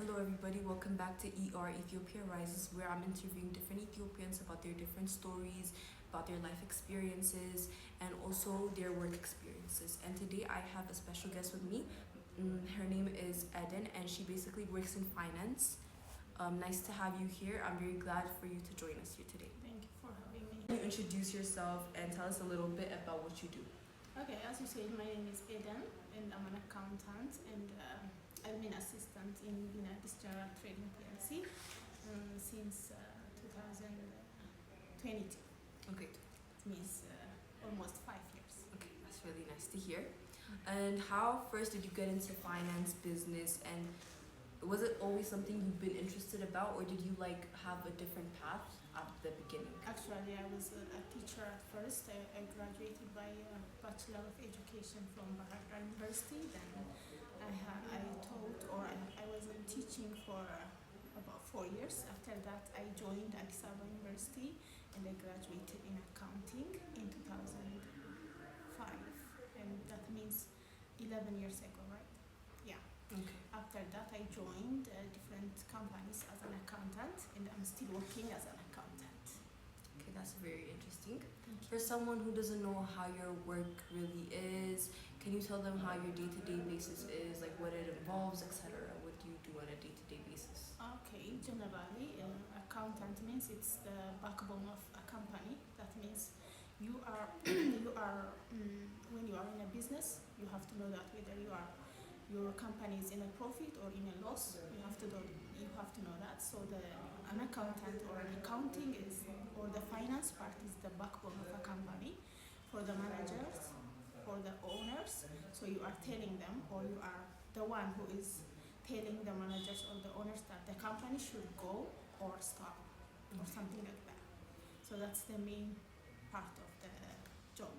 Hello everybody, welcome back to Ethiopia Rises, where I'm interviewing different Ethiopians about their different stories, about their life experiences, and also their work experiences. And today I have a special guest with me. Her name is Eden, and she basically works in finance. Nice to have you here. I'm very glad for you to join us here today. Thank you for having me. Can you introduce yourself and tell us a little bit about what you do? Okay, as you said, my name is Eden, and I'm an accountant, and I've been assistant in United General Trading PLC since 2022. Okay. It means almost 5 years. Okay, that's really nice to hear. And how first did you get into finance, business, and was it always something you've been interested about, or did you have a different path at the beginning? Actually, I was a teacher at first. I graduated by Bachelor of Education from Bahar University. Then I taught, or I was in teaching for about 4 years. After that, I joined Addis Ababa University and I graduated in accounting in 2005. And that means 11 years ago, right? Yeah. Okay. After that, I joined different companies as an accountant, and I'm still working as an accountant. Okay, that's very interesting. For someone who doesn't know how your work really is, can you tell them how your day-to-day basis is, like what it involves, etc.? What do you do on a day-to-day basis? Okay, generally, accountant means it's the backbone of a company. That means you are when you are in a business, you have to know that whether your company is in a profit or in a loss. You have to know that. So an accountant or an accounting or the finance part is the backbone of a company for the managers, for the owners. So you are telling them, or you are the one who is telling the managers or the owners that the company should go or stop or something like that. So that's the main part of the job.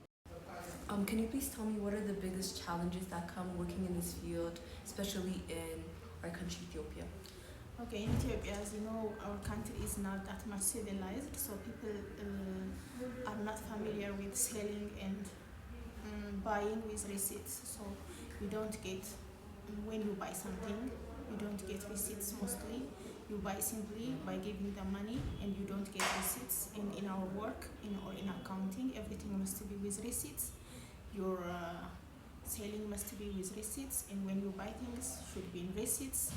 Can you please tell me what are the biggest challenges that come working in this field, especially in our country, Ethiopia? Okay, in Ethiopia, as you know, our country is not that much civilized, so people are not familiar with selling and buying with receipts. So you don't get, when you buy something, you don't get receipts mostly. You buy simply by giving the money, and you don't get receipts. In our work, or in accounting, everything must be with receipts. Your selling must be with receipts, and when you buy things, should be in receipts.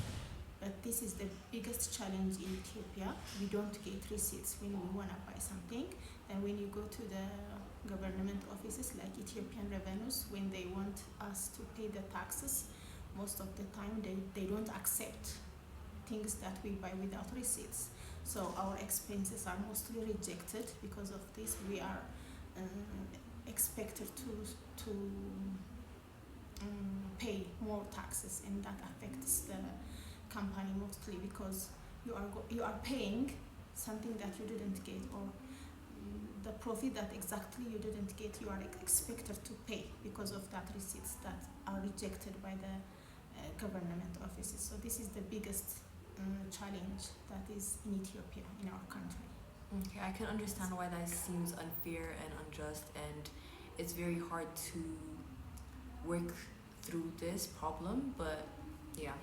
But this is the biggest challenge in Ethiopia. We don't get receipts when we want to buy something. And when you go to the government offices like Ethiopian Revenues, when they want us to pay the taxes, most of the time they don't accept things that we buy without receipts. So our expenses are mostly rejected. Because of this, we are expected to pay more taxes, and that affects the company mostly, because you are paying something that you didn't get, or the profit that exactly you didn't get, you are expected to pay because of that receipts that are rejected by the government offices. So this is the biggest challenge that is in Ethiopia, in our country. Okay, I can understand why that seems unfair and unjust, and it's very hard to work through this problem, but yeah.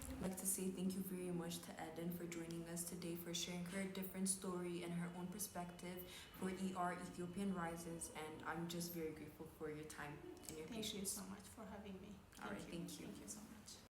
I'd like to say thank you very much to Eden for joining us today, for sharing her different story and her own perspective for Ethiopian Rises, and I'm just very grateful for your time and your patience. Thank you so much for having me. All right, thank you. Thank you so much.